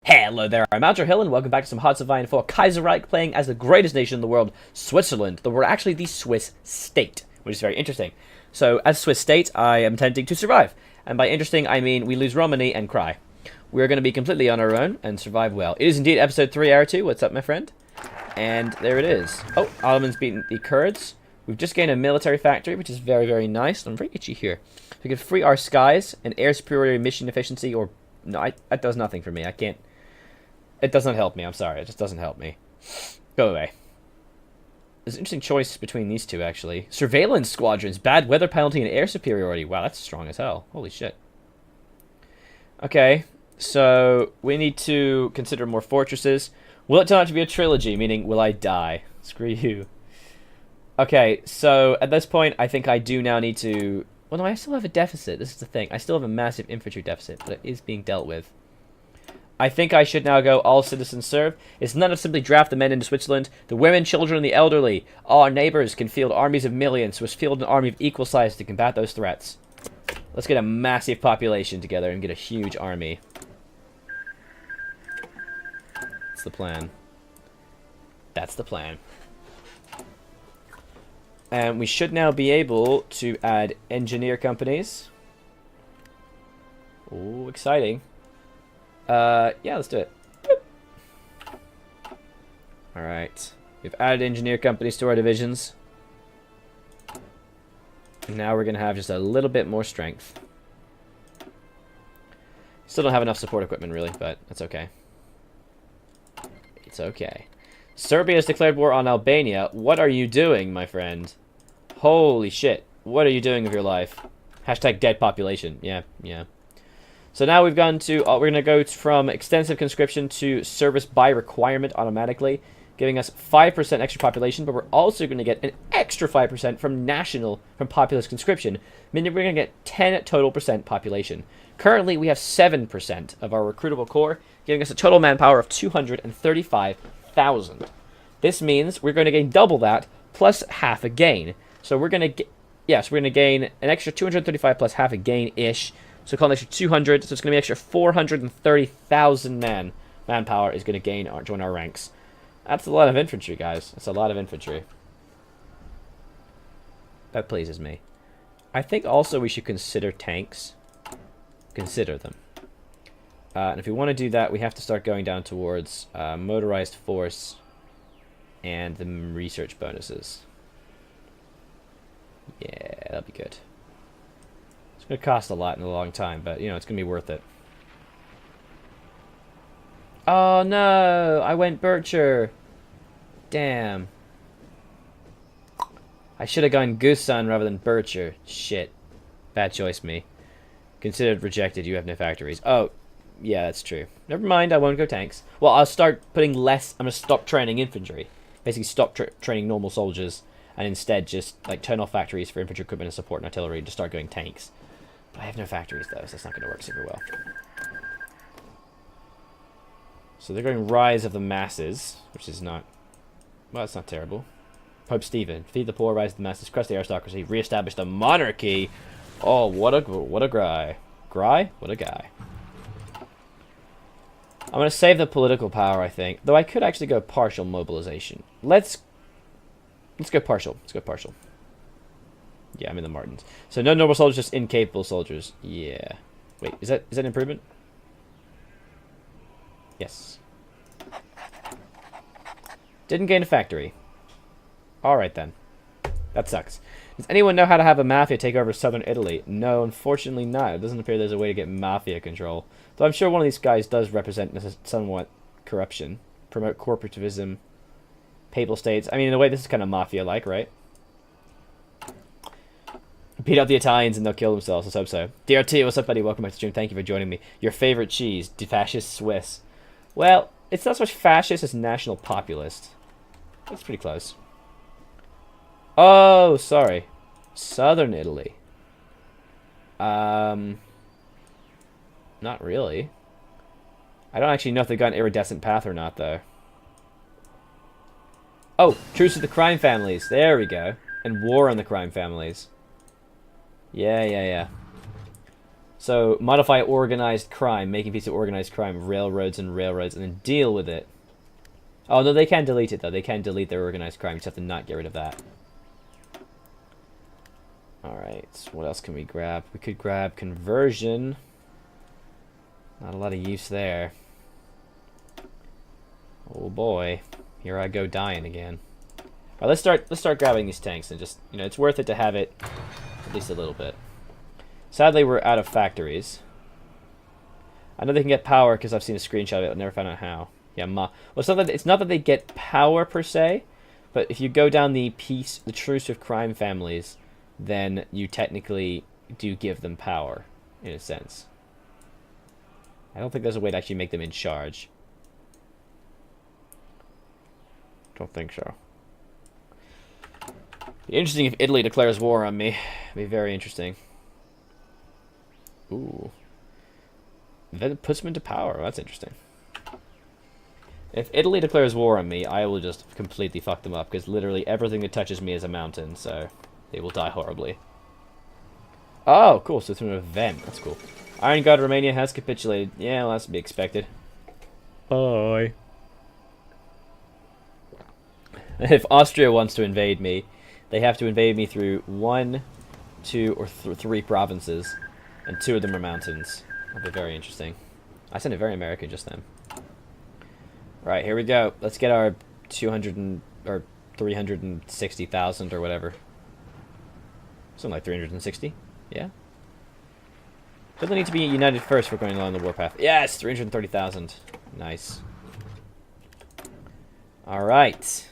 Hello there, I'm Andrew Hill, and welcome back to some Hearts of Iron 4 Kaiserreich, playing as the greatest nation in the world, Switzerland. We're actually the Swiss state, which is very interesting. So, as Swiss state, I am attempting to survive. And by interesting, I mean we lose Romani and cry. We're going to be completely on our own and survive well. It is indeed episode 3, hour 2. What's up, my friend? And there it is. Oh, Ottoman's beaten the Kurds. We've just gained a military factory, which is very, very nice. I'm very itchy here. We can free our skies, and air superiority mission efficiency, or... No, that does nothing for me. I can't... It does not help me. I'm sorry. It just doesn't help me. Go away. There's an interesting choice between these two, actually. Surveillance squadrons, bad weather penalty, and air superiority. Wow, that's strong as hell. Holy shit. Okay, so we need to consider more fortresses. Will it turn out to be a trilogy, meaning will I die? Screw you. Okay, so at this point, I think I do now need to... Well, no, I still have a deficit. This is the thing. I still have a massive infantry deficit, but it is being dealt with. I think I should now go all citizens serve. It's none of simply draft the men into Switzerland. The women, children, and the elderly, our neighbors, can field armies of millions. So let's field an army of equal size to combat those threats. Let's get a massive population together and get a huge army. That's the plan. That's the plan. And we should now be able to add engineer companies. Oh, exciting. Yeah, let's do it. Alright. We've added engineer companies to our divisions. And now we're going to have just a little bit more strength. Still don't have enough support equipment, really, but that's okay. It's okay. Serbia has declared war on Albania. What are you doing, my friend? Holy shit. What are you doing with your life? Hashtag dead population. Yeah, yeah. So now we've gone to, we're going to go from extensive conscription to service by requirement automatically, giving us 5% extra population, but we're also going to get an extra 5% from populist conscription, meaning we're going to get 10 total percent population. Currently, we have 7% of our recruitable corps, giving us a total manpower of 235,000. This means we're going to gain double that, plus half a gain. So we're going to get, yes, we're going to gain an extra 235 plus half a gain-ish. So call an extra 200, so it's going to be an extra 430,000 manpower is going to join our ranks. That's a lot of infantry, guys. That's a lot of infantry. That pleases me. I think also we should consider tanks. Consider them. And if we want to do that, we have to start going down towards motorized force and the research bonuses. Yeah, that'll be good. It's going to cost a lot in a long time, but, you know, it's going to be worth it. Oh, no! I went Bircher! Damn. I should have gone Gusan rather than Bircher. Shit. Bad choice, me. Considered rejected. You have no factories. Oh, yeah, that's true. Never mind, I won't go tanks. Well, I'll start putting less... I'm going to stop training infantry. Basically, stop training normal soldiers, and instead just, like, turn off factories for infantry equipment and support and artillery and just start going tanks. But I have no factories, though, so that's not going to work super well. So they're going Rise of the Masses, which is not... Well, it's not terrible. Pope Stephen. Feed the poor, rise of the masses, crush the aristocracy, re-establish the monarchy. Oh, what a guy. Guy? What a guy. I'm going to save the political power, I think. Though I could actually go partial mobilization. Let's go partial. Let's go partial. Yeah, I'm in the Martins. So no normal soldiers, just incapable soldiers. Yeah. Wait, is that an improvement? Yes. Didn't gain a factory. Alright then. That sucks. Does anyone know how to have a mafia take over southern Italy? No, unfortunately not. It doesn't appear there's a way to get mafia control. Though I'm sure one of these guys does represent somewhat corruption. Promote corporativism. Papal states. I mean, in a way, this is kind of mafia-like, right? Beat up the Italians and they'll kill themselves. Let's hope so. DRT, what's up, buddy? Welcome back to the stream. Thank you for joining me. Your favorite cheese, the fascist Swiss. Well, it's not so much fascist as national populist. That's pretty close. Oh, sorry. Southern Italy. Not really. I don't actually know if they've got an iridescent path or not, though. Oh, truce with the crime families. There we go. And war on the crime families. Yeah, yeah, yeah. So, modify organized crime, making peace with organized crime, railroads, and then deal with it. Oh, no, they can delete it, though. They can delete their organized crime. You just have to not get rid of that. Alright, what else can we grab? We could grab conversion. Not a lot of use there. Oh boy, here I go dying again. Alright, let's start grabbing these tanks and just, you know, it's worth it to have it at least a little bit. Sadly, we're out of factories. I know they can get power because I've seen a screenshot of it. I've never found out how. Yeah, well, it's not that they get power per se, but if you go down the truce of crime families, then you technically do give them power, in a sense. I don't think there's a way to actually make them in charge. Don't think so. Be interesting if Italy declares war on me. It'd be very interesting. Ooh. Then it puts them into power. That's interesting. If Italy declares war on me, I will just completely fuck them up, because literally everything that touches me is a mountain, so they will die horribly. Oh, cool. So it's an event. That's cool. Iron God Romania has capitulated. Yeah, well, that's to be expected. Bye. If Austria wants to invade me, they have to invade me through 1, 2, or 3 provinces, and 2 of them are mountains. That'll be very interesting. I sounded very American just then. Right, here we go. Let's get our 360,000 or whatever. Something like 360. Yeah. Doesn't need to be united first for going along the warpath. Yes, 330,000. Nice. All right.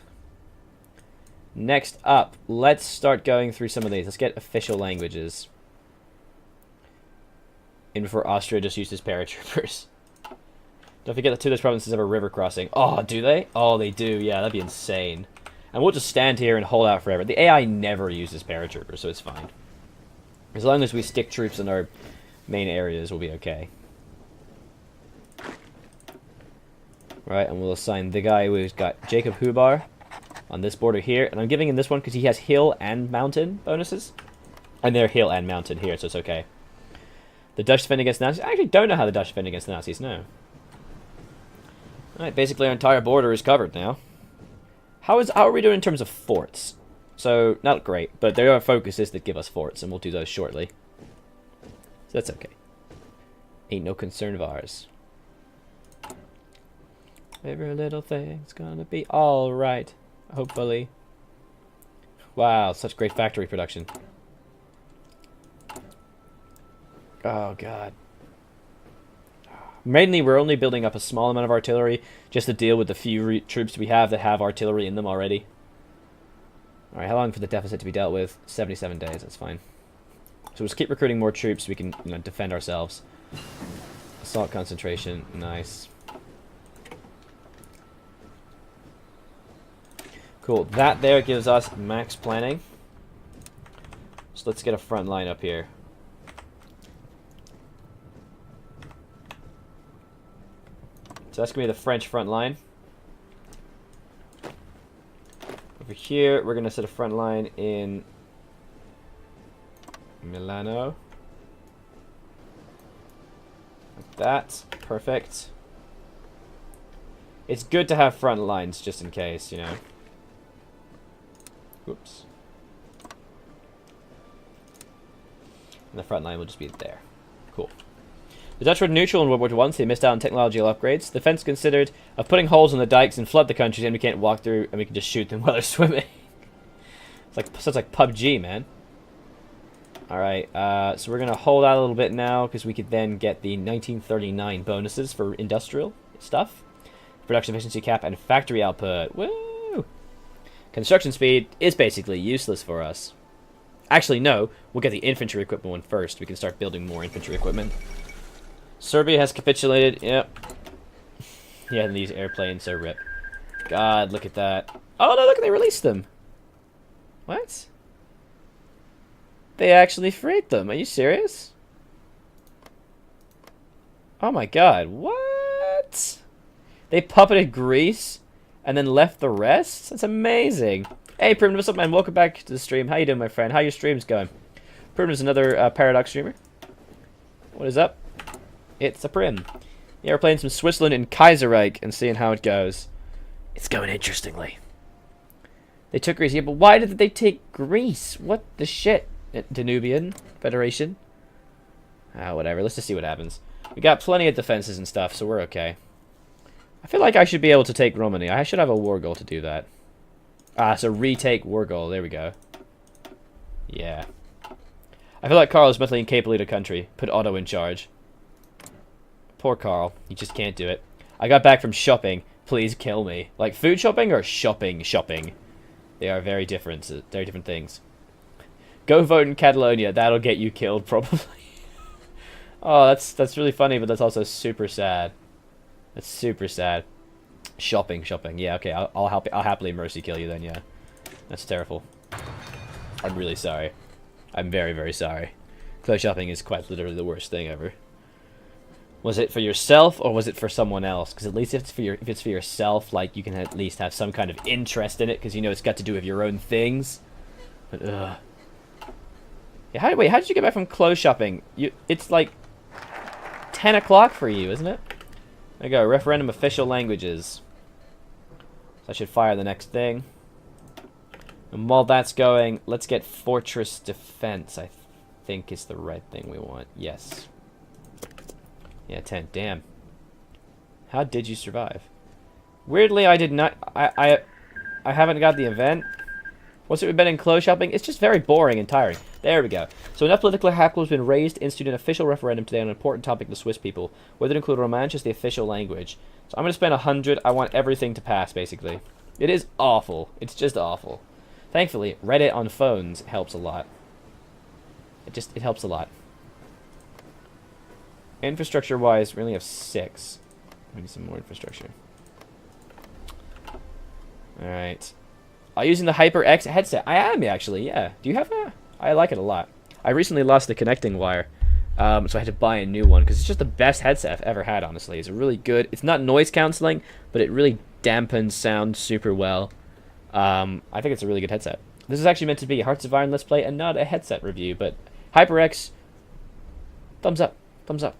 Next up, let's start going through some of these. Let's get official languages. And before Austria just uses paratroopers. Don't forget that 2 of those provinces have a river crossing. Oh, do they? Oh, they do. Yeah, that'd be insane. And we'll just stand here and hold out forever. The AI never uses paratroopers, so it's fine. As long as we stick troops in our main areas, we'll be okay. Right, and we'll assign the guy who's got Jacob Hubar on this border here. And I'm giving him this one because he has hill and mountain bonuses. And they're hill and mountain here, so it's okay. The Dutch defend against the Nazis. I actually don't know how the Dutch defend against the Nazis, no. Alright, basically our entire border is covered now. How are we doing in terms of forts? So, not great, but there are focuses that give us forts, and we'll do those shortly. So that's okay. Ain't no concern of ours. Every little thing's gonna be alright, hopefully. Wow, such great factory production. Oh, God. Mainly, we're only building up a small amount of artillery just to deal with the few troops we have that have artillery in them already. Alright, how long for the deficit to be dealt with? 77 days, that's fine. So we'll just keep recruiting more troops so we can, you know, defend ourselves. Assault concentration, nice. Cool, that there gives us max planning. So let's get a front line up here. So that's going to be the French front line. Over here, we're going to set a front line in Milano. Like that. Perfect. It's good to have front lines just in case, you know. Oops. And the front line will just be there. Cool. The Dutch were neutral in World War I, so they missed out on technological upgrades. The defense considered of putting holes in the dikes and flood the countries, and we can't walk through, and we can just shoot them while they're swimming. Sounds like PUBG, man. Alright, so we're going to hold out a little bit now, because we could then get the 1939 bonuses for industrial stuff. Production efficiency cap and factory output. Woo! Construction speed is basically useless for us. Actually, no. We'll get the infantry equipment one first. We can start building more infantry equipment. Serbia has capitulated. Yep. Yeah, and these airplanes are rip. God, look at that. Oh, no, look, they released them. What? They actually freed them. Are you serious? Oh, my God. What? They puppeted Greece and then left the rest? That's amazing. Hey, Primitive, what's up, man? Welcome back to the stream. How you doing, my friend? How your streams going? Primitive's another Paradox streamer. What is up? It's a Prim. Yeah, we're playing some Switzerland in Kaiserreich and seeing how it goes. It's going interestingly. They took Greece. Yeah, but why did they take Greece? What the shit? Danubian Federation? Ah, whatever. Let's just see what happens. We got plenty of defenses and stuff, so we're okay. I feel like I should be able to take Romani. I should have a war goal to do that. Ah, so retake war goal. There we go. Yeah. I feel like Carl is mentally incapable of the country. Put Otto in charge. Poor Carl. He just can't do it. I got back from shopping. Please kill me. Like food shopping or shopping? They are very different things. Go vote in Catalonia. That'll get you killed, probably. Oh, that's really funny, but that's also super sad. That's super sad. Shopping. Yeah, okay. I'll happily mercy kill you then. Yeah, that's terrible. I'm really sorry. I'm very, very sorry. Clothes shopping is quite literally the worst thing ever. Was it for yourself or was it for someone else? Because at least if it's for yourself, like you can at least have some kind of interest in it, because you know it's got to do with your own things. But ugh. Yeah, how did you get back from clothes shopping? It's like 10 o'clock for you, isn't it? There you go. Referendum official languages. So I should fire the next thing. And while that's going, let's get fortress defense. I think is the right thing we want. Yes. Yeah, 10. Damn. How did you survive? Weirdly, I did not. I haven't got the event. What's it we've been in clothes shopping? It's just very boring and tiring. There we go. So enough political hackles has been raised to institute an official referendum today on an important topic to the Swiss people, whether to include Romansh as the official language. So I'm going to spend 100. I want everything to pass, basically. It is awful. It's just awful. Thankfully, Reddit on phones helps a lot. It helps a lot. Infrastructure-wise, we only have 6. We need some more infrastructure. Alright. Are you using the HyperX headset? I am, actually, yeah. Do you have a... I like it a lot. I recently lost the connecting wire, so I had to buy a new one, because it's just the best headset I've ever had, honestly. It's really good. It's not noise cancelling, but it really dampens sound super well. I think it's a really good headset. This is actually meant to be a Hearts of Iron Let's Play and not a headset review, but HyperX, thumbs up. Thumbs up.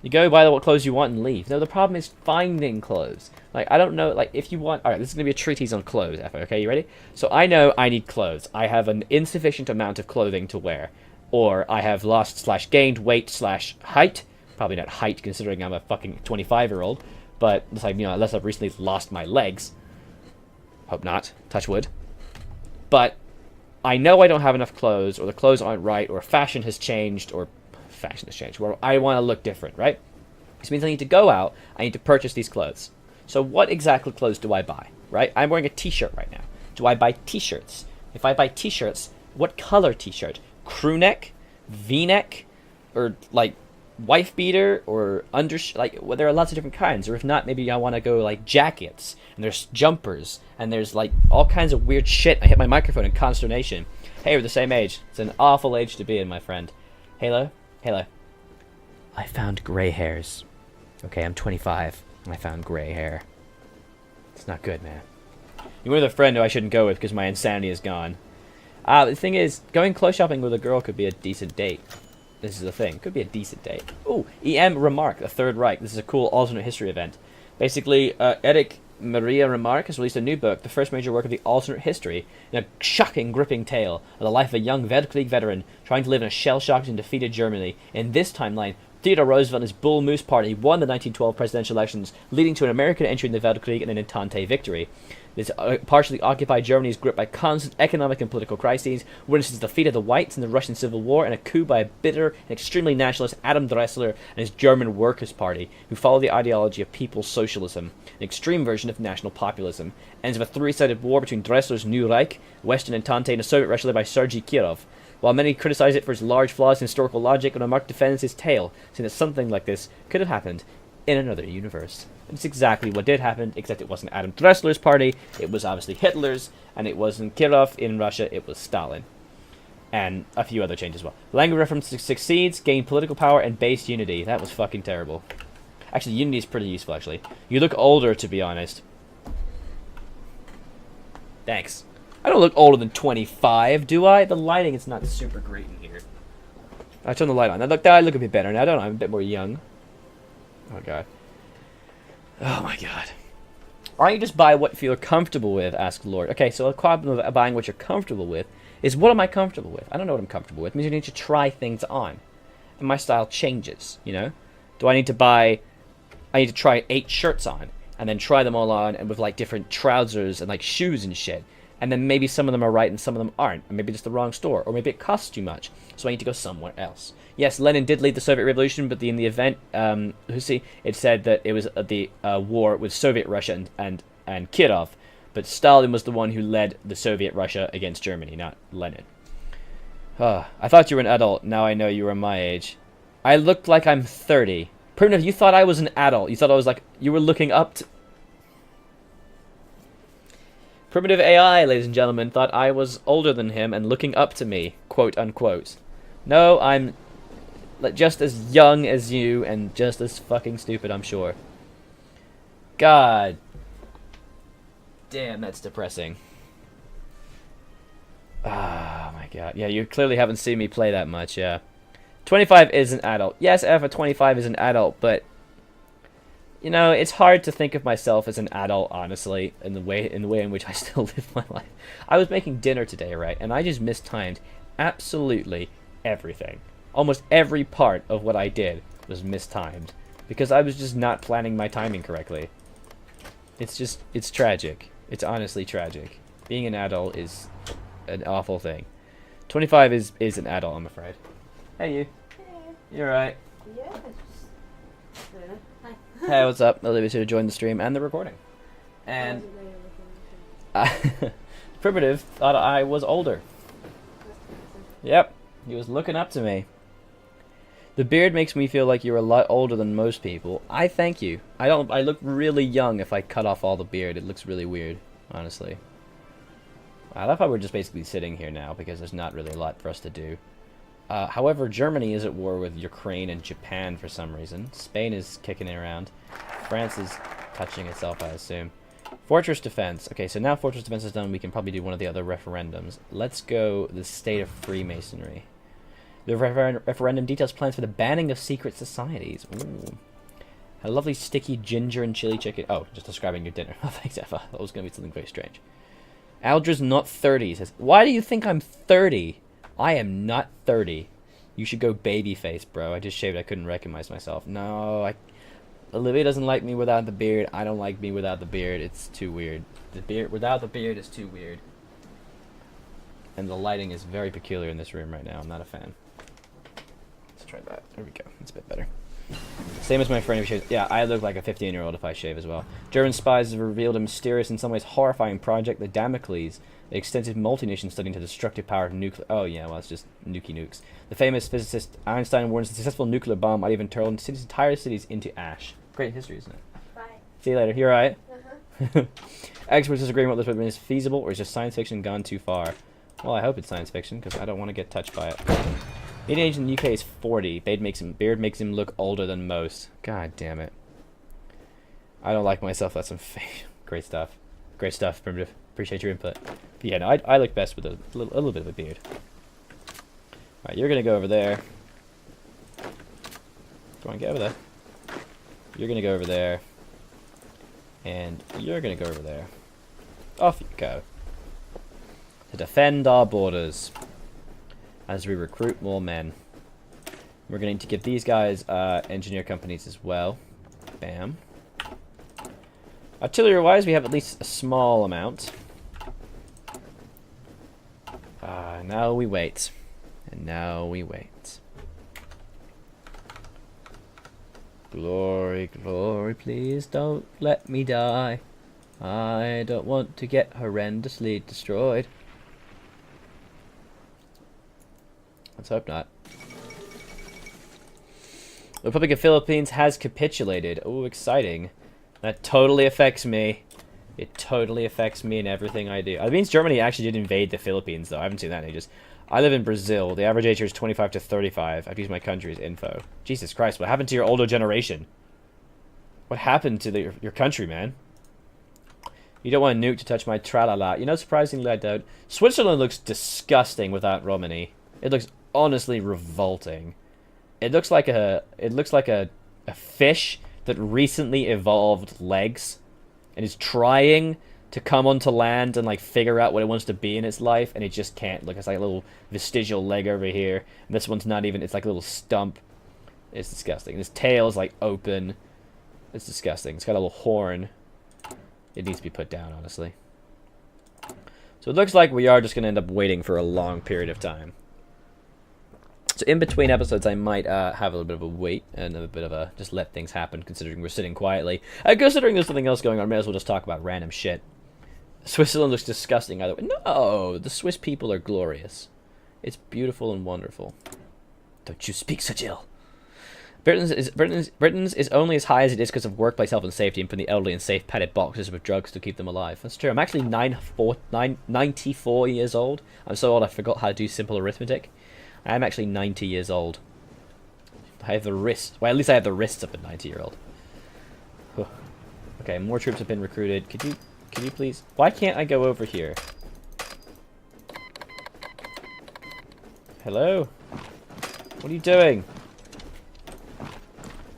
You go buy what clothes you want and leave. No, the problem is finding clothes. Like, I don't know, like, if you want... Alright, this is going to be a treatise on clothes, okay, you ready? So I know I need clothes. I have an insufficient amount of clothing to wear. Or I have lost/gained weight/height. Probably not height, considering I'm a fucking 25-year-old. But, it's like, you know, unless I've recently lost my legs. Hope not. Touch wood. But I know I don't have enough clothes, or the clothes aren't right, or fashion has changed, or... fashion has changed, where I want to look different, right? This means I need to go out, I need to purchase these clothes. So what exactly clothes do I buy, right? I'm wearing a t-shirt right now. Do I buy t-shirts? If I buy t-shirts, what color t-shirt? Crew neck? V-neck? Or, like, wife beater? Or like, well, there are lots of different kinds. Or if not, maybe I want to go, like, jackets. And there's jumpers. And there's, like, all kinds of weird shit. I hit my microphone in consternation. Hey, we're the same age. It's an awful age to be in, my friend. Halo? Halo. I found gray hairs. Okay, I'm 25, and I found gray hair. It's not good, man. You're with a friend who I shouldn't go with because my insanity is gone. The thing is, going clothes shopping with a girl could be a decent date. This is the thing. Could be a decent date. Ooh, EM Remark, the Third Reich. This is a cool alternate history event. Basically, Eric Maria Remarque has released a new book, the first major work of the alternate history, in a shocking, gripping tale of the life of a young Weltkrieg veteran trying to live in a shell-shocked and defeated Germany. In this timeline, Theodore Roosevelt and his Bull Moose Party won the 1912 presidential elections, leading to an American entry in the Weltkrieg and an Entente victory. This partially occupied Germany is gripped by constant economic and political crises, witnesses the defeat of the Whites in the Russian Civil War, and a coup by a bitter and extremely nationalist Adam Dressler and his German Workers' Party, who follow the ideology of People's Socialism, an extreme version of national populism. Ends with a three-sided war between Dressler's New Reich, Western Entente, and a Soviet Russia led by Sergei Kirov. While many criticize it for its large flaws in historical logic, Remarque defends his tale, saying that something like this could have happened in another universe. And it's exactly what did happen, except it wasn't Adam Dressler's party, it was obviously Hitler's, and it wasn't Kirov in Russia, it was Stalin. And a few other changes as well. Language reference succeeds, gain political power, and base unity. That was fucking terrible. Actually, unity is pretty useful, actually. You look older, to be honest. Thanks. I don't look older than 25, do I? The lighting is not super great in here. I turn the light on. I look a bit better now, don't I? I'm a bit more young. Oh, God. Oh, my God. Why don't you just buy what you're comfortable with, asked Lord. Okay, so the problem of buying what you're comfortable with is, what am I comfortable with? I don't know what I'm comfortable with. It means you need to try things on. And my style changes, you know? Do I need to buy... I need to try 8 shirts on, and then try them all on, and with, like, different trousers and, like, shoes and shit. And then maybe some of them are right and some of them aren't. Or maybe it's the wrong store. Or maybe it costs too much. So I need to go somewhere else. Yes, Lenin did lead the Soviet Revolution, but in the event, it said that it was the war with Soviet Russia and Kirov. But Stalin was the one who led the Soviet Russia against Germany, not Lenin. I thought you were an adult. Now I know you were my age. I looked like I'm 30. Primitive, you thought I was an adult. You thought I was like... You were looking up to... Primitive AI, ladies and gentlemen, thought I was older than him and looking up to me, quote unquote. No, I'm just as young as you and just as fucking stupid, I'm sure. God. Damn, that's depressing. Ah, my God. Yeah, you clearly haven't seen me play that much, yeah. 25 is an adult. Yes, F, a 25 is an adult, but... You know, it's hard to think of myself as an adult, honestly, in the way in which I still live my life. I was making dinner today, right, and I just mistimed absolutely everything. Almost every part of what I did was mistimed, because I was just not planning my timing correctly. It's tragic. It's honestly tragic. Being an adult is an awful thing. 25 is an adult, I'm afraid. Hey, you. Hey. You're right. Yeah. Hey, what's up? Olivia's here to join the stream and the recording. And Primitive thought I was older. Yep, he was looking up to me. The beard makes me feel like you're a lot older than most people. I thank you. I look really young if I cut off all the beard. It looks really weird, honestly. I love how we're just basically sitting here now because there's not really a lot for us to do. However, Germany is at war with Ukraine and Japan for some reason. Spain is kicking it around. France is touching itself, I assume. Fortress Defense. Okay, so now Fortress Defense is done, we can probably do one of the other referendums. Let's go the State of Freemasonry. The referendum details plans for the banning of secret societies. Ooh. A lovely sticky ginger and chili chicken. Oh, just describing your dinner. Oh, thanks, Effa. That was going to be something very strange. Aldra's not 30. Says, why do you think I'm 30? I am not 30. You should go babyface, bro. I just shaved. I couldn't recognize myself. No, Olivia doesn't like me without the beard. I don't like me without the beard. It's too weird. The beard without the beard is too weird. And the lighting is very peculiar in this room right now. I'm not a fan. Let's try that. There we go. It's a bit better. Same as my friend who shaves. Yeah, I look like a 15-year-old if I shave as well. German spies have revealed a mysterious, in some ways horrifying project, the Damocles, the extensive multi-nation study into the destructive power of nuclear... Oh, yeah, well, it's just nukes. The famous physicist Einstein warns the successful nuclear bomb might even turn entire cities into ash. Great history, isn't it? Bye. See you later. You're right. Uh-huh. Experts disagree on whether this is feasible or is just science fiction gone too far. Well, I hope it's science fiction, because I don't want to get touched by it. Median age in the UK is 40. Beard makes him look older than most. God damn it. I don't like myself. That's some great stuff. Great stuff, Primitive. Appreciate your input. But yeah, no, I look best with a little bit of a beard. Alright, you're going to go over there. Go on, get over there. You're going to go over there. And you're going to go over there. Off you go. To defend our borders. As we recruit more men. We're going to give these guys engineer companies as well. Bam. Artillery-wise, we have at least a small amount. Now we wait. And now we wait. Glory, glory, please don't let me die. I don't want to get horrendously destroyed. Let's hope not. The Republic of Philippines has capitulated. Oh, exciting. That totally affects me. It totally affects me in everything I do. It means Germany actually did invade the Philippines, though. I haven't seen that in ages. I live in Brazil. The average age here is 25 to 35. I've used my country as info. Jesus Christ, what happened to your older generation? What happened to your country, man? You don't want a nuke to touch my tra-la-la. You know, surprisingly, I don't. Switzerland looks disgusting without Romani. It looks honestly revolting. It looks like a fish that recently evolved legs and is trying to come onto land and like figure out what it wants to be in its life, and it just can't. Look, it's like a little vestigial leg over here, and this one's not even. It's like a little stump. It's disgusting. This tail is like open. It's disgusting. It's got a little horn. It needs to be put down, honestly. So it looks like we are just going to end up waiting for a long period of time. So in between episodes, I might have a little bit of a wait and a bit of a just let things happen, considering we're sitting quietly. Considering there's something else going on, may as well just talk about random shit. Switzerland looks disgusting either way. No, the Swiss people are glorious. It's beautiful and wonderful. Don't you speak such ill. Britain's is only as high as it is because of workplace health and safety and putting the elderly in safe padded boxes with drugs to keep them alive. That's true. I'm actually 94 years old. I'm so old I forgot how to do simple arithmetic. I am actually 90 years old. I have the wrist. Well, at least I have the wrists of a 90-year-old. Okay, more troops have been recruited. Could you please? Why can't I go over here? Hello? What are you doing?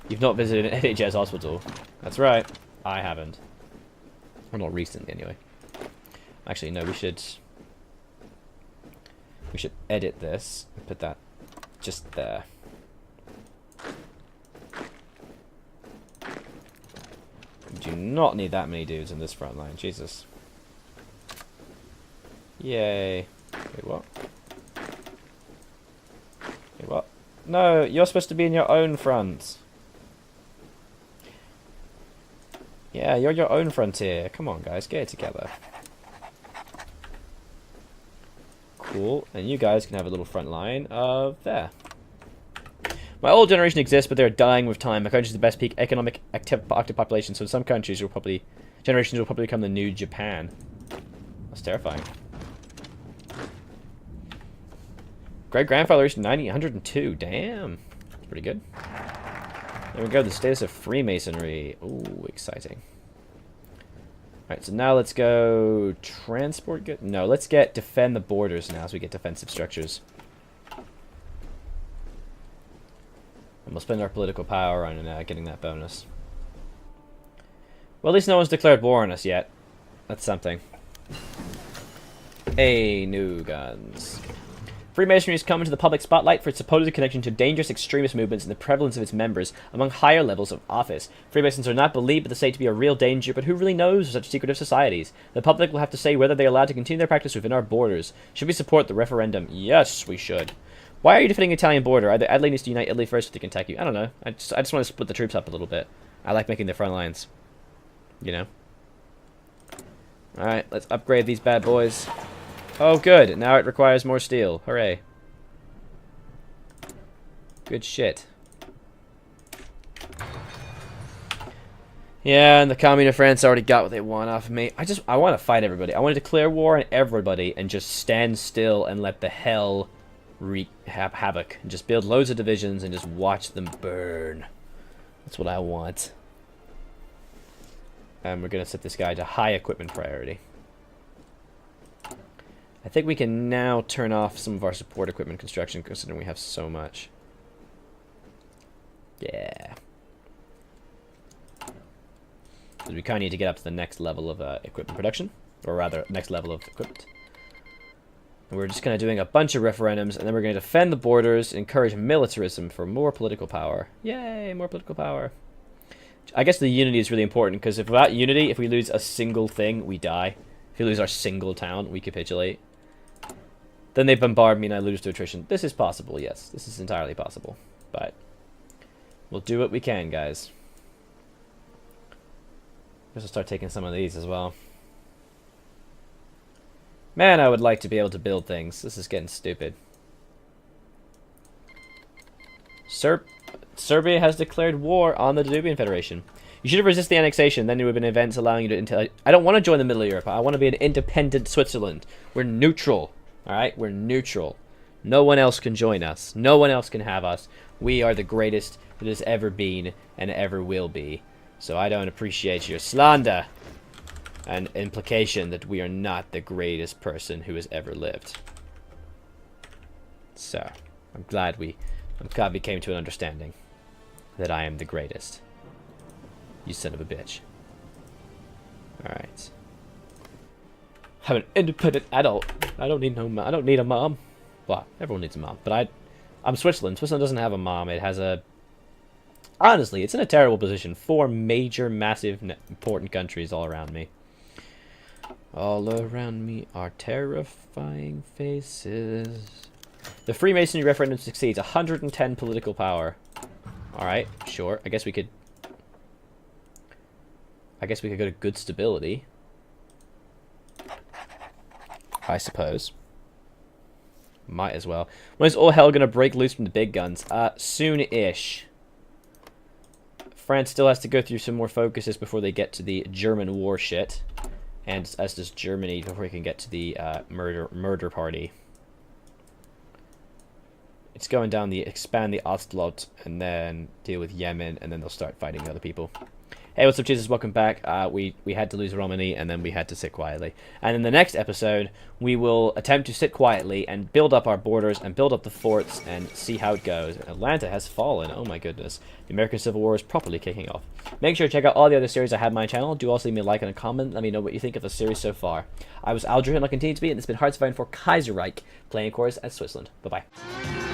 You've not visited an NHS hospital. That's right. I haven't. Well, not recently, anyway. Actually, no, we should edit this and put that just there. We do not need that many dudes in this front line. Jesus. Yay. Wait, what? Wait, what? No, you're supposed to be in your own front. Yeah, you're your own frontier. Come on, guys, get it together. Cool, and you guys can have a little front line of there. My old generation exists, but they're dying with time. My country is the best peak economic active population, so some countries will probably, generations will probably become the new Japan. That's terrifying. Great grandfather reached 102. Damn, that's pretty good. There we go, the status of Freemasonry. Ooh, exciting. Alright, so now let's go transport good. No, let's get defend the borders now, so we get defensive structures. And we'll spend our political power on getting that bonus. Well, at least no one's declared war on us yet. That's something. Hey, new guns. Freemasonry has come into the public spotlight for its supposed connection to dangerous extremist movements and the prevalence of its members among higher levels of office. Freemasons are not believed by the state to be a real danger, but who really knows of such secretive societies? The public will have to say whether they are allowed to continue their practice within our borders. Should we support the referendum? Yes, we should. Why are you defending the Italian border? Either Italy needs to unite Italy first or they can attack you. I don't know. I just want to split the troops up a little bit. I like making the front lines. You know? Alright, let's upgrade these bad boys. Oh, good. Now it requires more steel. Hooray. Good shit. Yeah, and the Commune of France already got what they want off of me. I want to fight everybody. I want to declare war on everybody and just stand still and let the hell wreak havoc. And just build loads of divisions and just watch them burn. That's what I want. And we're going to set this guy to high equipment priority. I think we can now turn off some of our support equipment construction, considering we have so much. Yeah. So we kind of need to get up to the next level of equipment production. Or rather, next level of equipment. And we're just kind of doing a bunch of referendums, and then we're going to defend the borders, encourage militarism for more political power. Yay, more political power. I guess the unity is really important, because if without unity, if we lose a single thing, we die. If we lose our single town, we capitulate. Then they bombard me and I lose to attrition. This is possible, yes. This is entirely possible. But we'll do what we can, guys. Let's start taking some of these as well. Man, I would like to be able to build things. This is getting stupid. Serbia has declared war on the Danubian Federation. You should have resisted the annexation, then there would have been events allowing you to... I don't want to join the middle of Europe. I want to be an independent Switzerland. We're neutral. Alright? We're neutral. No one else can join us. No one else can have us. We are the greatest that has ever been and ever will be. So I don't appreciate your slander and implication that we are not the greatest person who has ever lived. So, I'm glad we came to an understanding that I am the greatest. You son of a bitch. Alright. I'm an independent adult. I don't need I don't need a mom. Well, everyone needs a mom, but I'm Switzerland. Switzerland doesn't have a mom. It has a... Honestly, it's in a terrible position. 4 major, massive, important countries all around me. All around me are terrifying faces. The Freemasonry referendum succeeds. 110 political power. Alright, sure. I guess we could go to good stability. I suppose. Might as well. When is all hell gonna break loose from the big guns? Soon-ish. France still has to go through some more focuses before they get to the German war shit. And as does Germany before we can get to the murder party. It's going down the expand the Ostlot and then deal with Yemen, and then they'll start fighting other people. Hey, what's up, Jesus? Welcome back. We had to lose Romani, and then we had to sit quietly. And in the next episode, we will attempt to sit quietly and build up our borders and build up the forts and see how it goes. Atlanta has fallen. Oh my goodness. The American Civil War is properly kicking off. Make sure to check out all the other series I have on my channel. Do also leave me a like and a comment. Let me know what you think of the series so far. I was Aldrin, and I'll continue to be, and it's been Hearts of Iron for Kaiserreich, playing, of course, as Switzerland. Bye-bye.